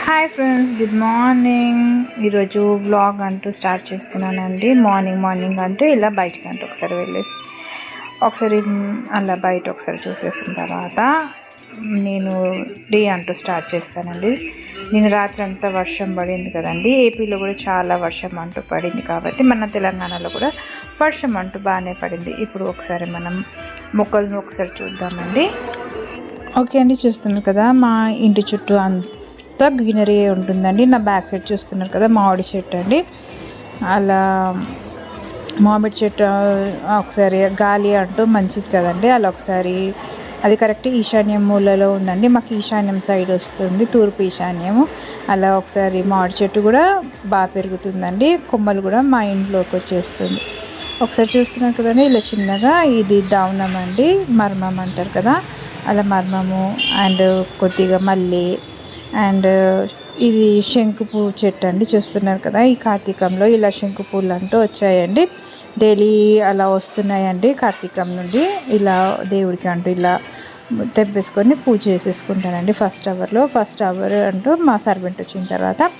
Hi friends, good morning. ఈరోజు vlog అంటూ start చేస్తున్నానండి. మార్నింగ్ అంటే ఇలా బయటకు అంటూ ఒకసారి వెళ్ళేసి అలా బయట ఒకసారి చూసేసిన తర్వాత నేను డే అంటూ స్టార్ట్ చేస్తానండి. నేను రాత్రి అంతా వర్షం పడింది కదండి. ఏపీలో కూడా చాలా వర్షం అంటూ పడింది కాబట్టి మన తెలంగాణలో కూడా వర్షం అంటూ బాగానే పడింది. ఇప్పుడు ఒకసారి మనం మొక్కలను ఒకసారి చూద్దామండి. ఓకే అండి, చూస్తున్నారు కదా మా ఇంటి చుట్టూ అంతా గ్రీనరీ ఉంటుందండి. నా బ్యాక్ సైడ్ చూస్తున్నారు కదా మామిడి చెట్టు అండి. అలా మామిడి చెట్టు ఒకసారి గాలి అంటూ మంచిది కదండి. అలా ఒకసారి అది కరెక్ట్ ఈశాన్యం మూలలో ఉందండి. మాకు ఈశాన్యం సైడ్ వస్తుంది, తూర్పు ఈశాన్యము. అలా ఒకసారి మామిడి చెట్టు కూడా బాగా పెరుగుతుందండి. కొమ్మలు కూడా మా ఇంట్లోకి వచ్చేస్తుంది. ఒకసారి చూస్తున్నారు కదండి, ఇలా చిన్నగా ఇది దావనం అండి, మర్మం అంటారు కదా, అలా మర్మము అండ్ కొద్దిగా మల్లి అండ్ ఇది శంకు పువ్వు చెట్టు అండి. చూస్తున్నారు కదా, ఈ కార్తీకంలో ఇలా శంకు పువ్వులు అంటూ వచ్చాయండి. డైలీ అలా వస్తున్నాయండి. కార్తీకం నుండి ఇలా దేవుడికి అంటూ ఇలా తెంపేసుకొని పూజ చేసేసుకుంటానండి. ఫస్ట్ అవర్ అంటూ మా సర్వెంట్ వచ్చిన తర్వాత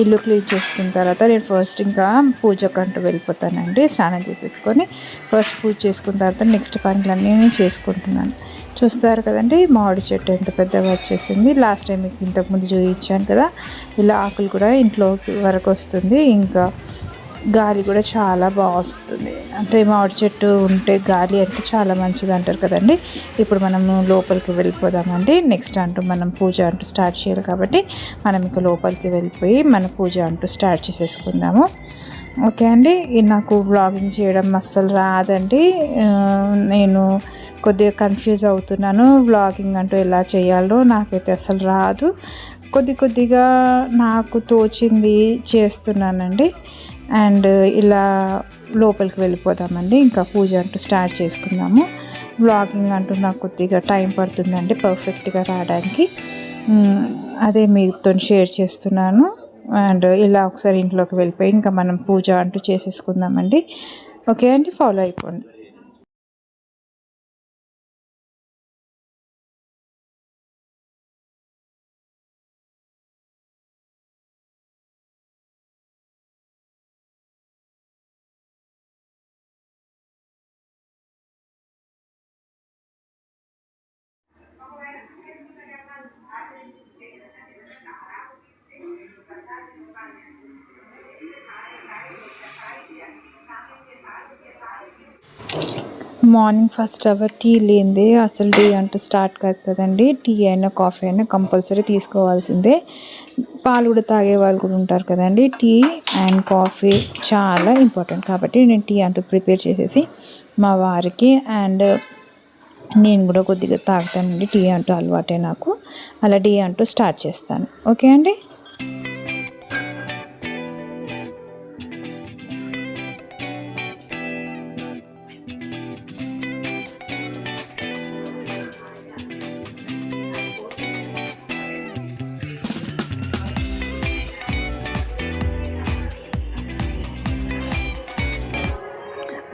ఇల్లు క్లీన్ చేసుకున్న తర్వాత నేను ఫస్ట్ ఇంకా పూజకంటూ వెళ్ళిపోతానండి. స్నానం చేసేసుకొని ఫస్ట్ పూజ చేసుకున్న తర్వాత నెక్స్ట్ పనులన్నీ నేను చేసుకుంటున్నాను. చూస్తారు కదండి మామిడి చెట్టు ఎంత పెద్దగా వచ్చేసింది. లాస్ట్ టైం మీకు ఇంతకుముందు చూపించాను కదా, ఇలా ఆకులు కూడా ఇంట్లో వరకు వస్తుంది. ఇంకా గాలి కూడా చాలా బాగా వస్తుంది. అంటే మామిడి చెట్టు ఉంటే గాలి అంటే చాలా మంచిది అంటారు కదండి. ఇప్పుడు మనము లోపలికి వెళ్ళిపోదామండి. నెక్స్ట్ అంటూ మనం పూజ అంటూ స్టార్ట్ చేయాలి కాబట్టి మనం ఇక లోపలికి వెళ్ళిపోయి మన పూజ అంటూ స్టార్ట్ చేసేసుకుందాము. ఓకే అండి, నాకు వ్లాగింగ్ చేయడం అస్సలు రాదండి. నేను కొద్దిగా కన్ఫ్యూజ్ అవుతున్నాను. వ్లాగింగ్ అంటూ ఎలా చేయాలో నాకైతే అస్సలు రాదు. కొద్దిగా నాకు తోచింది చేస్తున్నానండి. అండ్ ఇలా లోపలికి వెళ్ళిపోదామండి. ఇంకా పూజ అంటూ స్టార్ట్ చేసుకుందాము. వ్లాగింగ్ అంటూ నాకు కొద్దిగా టైం పడుతుందండి పర్ఫెక్ట్గా రావడానికి. అదే మీతో షేర్ చేస్తున్నాను. అండ్ ఇలా ఒకసారి ఇంట్లోకి వెళ్ళిపోయి ఇంకా మనం పూజ అంటూ చేసేసుకుందామండి. ఓకే అండి, ఫాలో అయిపోండి. మార్నింగ్ ఫస్ట్ అవర్ టీ లేనిదే అసలు డే అంటూ స్టార్ట్ కాదు కదండి. టీ అయినా కాఫీ అయినా కంపల్సరీ తీసుకోవాల్సిందే. పాలు కూడా తాగే వాళ్ళు కూడా ఉంటారు కదండి. టీ అండ్ కాఫీ చాలా ఇంపార్టెంట్ కాబట్టి నేను టీ అంటూ ప్రిపేర్ చేసేసి మా వారికి అండ్ నేను కూడా కొద్దిగా తాగుతానండి. టీ అంటూ అలవాటే నాకు. అలా టీ అంటూ స్టార్ట్ చేస్తాను. ఓకే అండి.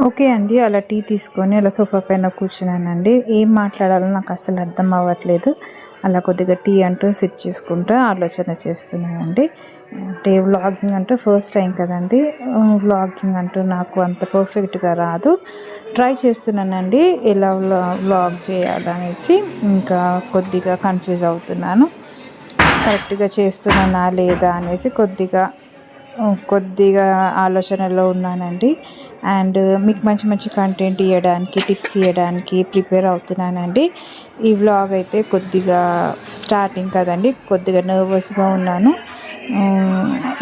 ఓకే అండి, అలా టీ తీసుకొని అలా సోఫా పైన కూర్చున్నానండి. ఏం మాట్లాడాలో నాకు అసలు అర్థం అవ్వట్లేదు. అలా కొద్దిగా టీ అంటూ సిప్ చేసుకుంటూ ఆలోచన చేస్తున్నానండి. అంటే వ్లాగింగ్ అంటూ ఫస్ట్ టైం కదండి. వ్లాగింగ్ అంటూ నాకు అంత పర్ఫెక్ట్గా రాదు. ట్రై చేస్తున్నానండి ఎలా వ్లాగ్ చేయాలనేసి. ఇంకా కొద్దిగా కన్ఫ్యూజ్ అవుతున్నాను, కరెక్ట్గా చేస్తున్నానా లేదా అనేసి కొద్దిగా ఆలోచనలో ఉన్నానండి. అండ్ మీకు మంచి కంటెంట్ ఇవ్వడానికి, టిప్స్ ఇవ్వడానికి ప్రిపేర్ అవుతున్నానండి. ఈ వ్లాగ్ అయితే కొద్దిగా స్టార్టింగ్ కదండి, కొద్దిగా నర్వస్గా ఉన్నాను.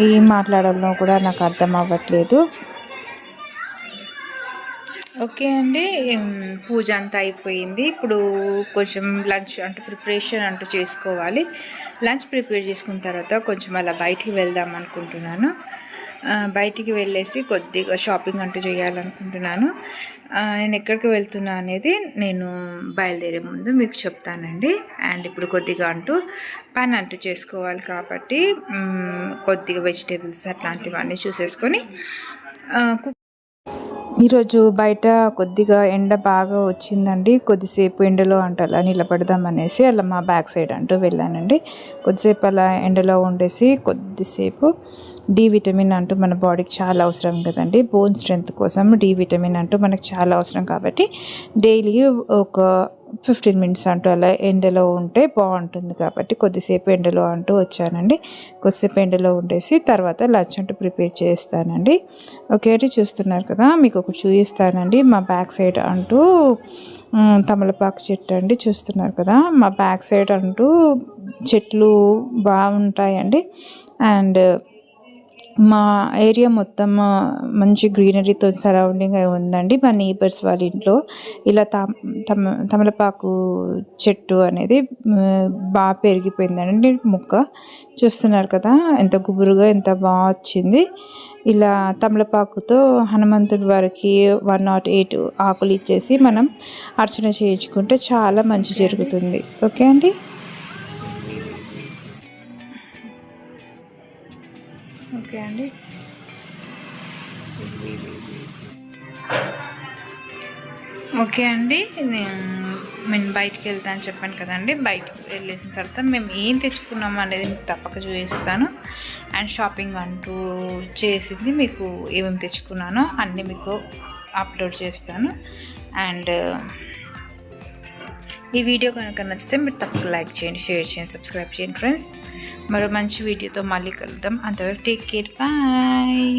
ఏం మాట్లాడాలో కూడా నాకు అర్థం అవ్వట్లేదు. ఓకే అండి, పూజ అంతా అయిపోయింది. ఇప్పుడు కొంచెం లంచ్ అంటూ ప్రిపరేషన్ అంటూ చేసుకోవాలి. లంచ్ ప్రిపేర్ చేసుకున్న తర్వాత కొంచెం అలా బయటికి వెళ్దాం అనుకుంటున్నాను. బయటికి వెళ్ళేసి కొద్దిగా షాపింగ్ అంటూ చేయాలనుకుంటున్నాను. నేను ఎక్కడికి వెళ్తున్నా అనేది నేను బయలుదేరే ముందు మీకు చెప్తానండి. అండ్ ఇప్పుడు కొద్దిగా అంటూ పని అంటూ చేసుకోవాలి కాబట్టి కొద్దిగా వెజిటేబుల్స్ అట్లాంటివన్నీ చూసేసుకొని ఈరోజు బయట కొద్దిగా ఎండ బాగా వచ్చిందండి. కొద్దిసేపు ఎండలో అలా నిలబడదామనేసి అలా మా బ్యాక్ సైడ్ వెళ్ళానండి. కొద్దిసేపు అలా ఎండలో ఉండేసి కొద్దిసేపు డి విటమిన్ మన బాడీకి చాలా అవసరం కదండి. బోన్ స్ట్రెంత్ కోసం డి విటమిన్ మనకు చాలా అవసరం కాబట్టి డైలీ ఒక 15 మినిట్స్ అలా ఎండలో ఉంటే బాగుంటుంది కాబట్టి కొద్దిసేపు ఎండలో వచ్చానండి. కొద్దిసేపు ఎండలో ఉండేసి తర్వాత లంచ్ ప్రిపేర్ చేస్తానండి. ఓకే అండి, చూస్తున్నారు కదా, మీకు ఒకటి చూపిస్తానండి. మా బ్యాక్ సైడ్ తమలపాకు చెట్టు అండి, చూస్తున్నారు కదా. మా బ్యాక్ సైడ్ చెట్లు బాగుంటాయండి. అండ్ మా ఏరియా మొత్తం మంచి గ్రీనరీతో సరౌండింగ్ అయి ఉందండి. మా నేబర్స్ వాళ్ళ ఇంట్లో ఇలా తమలపాకు చెట్టు అనేది బాగా పెరిగిపోయిందండి. ముక్క చూస్తున్నారు కదా, ఎంత గుబురుగా ఎంత బాగా వచ్చింది. ఇలా తమలపాకుతో హనుమంతుడి వారికి 108 ఆకులు ఇచ్చేసి మనం అర్చన చేయించుకుంటే చాలా మంచి జరుగుతుంది. ఓకే అండి. ఓకే అండి. ఓకే అండి, నేను బయటికి వెళ్తాను చెప్పాను కదండి. బయటకు వెళ్ళేసిన తర్వాత మేము ఏం తెచ్చుకున్నాము అనేది మీకు తప్పక చూపిస్తాను. అండ్ షాపింగ్ చేసింది మీకు ఏమేమి తెచ్చుకున్నానో అన్నీ మీకు అప్లోడ్ చేస్తాను. అండ్ ఈ వీడియో కనుక నచ్చితే మీరు తప్పక లైక్ చేయండి, షేర్ చేయండి, సబ్స్క్రైబ్ చేయండి ఫ్రెండ్స్. మరో మంచి వీడియోతో మళ్ళీ కలుద్దాం. అంతవరకు టేక్ కేర్, బాయ్.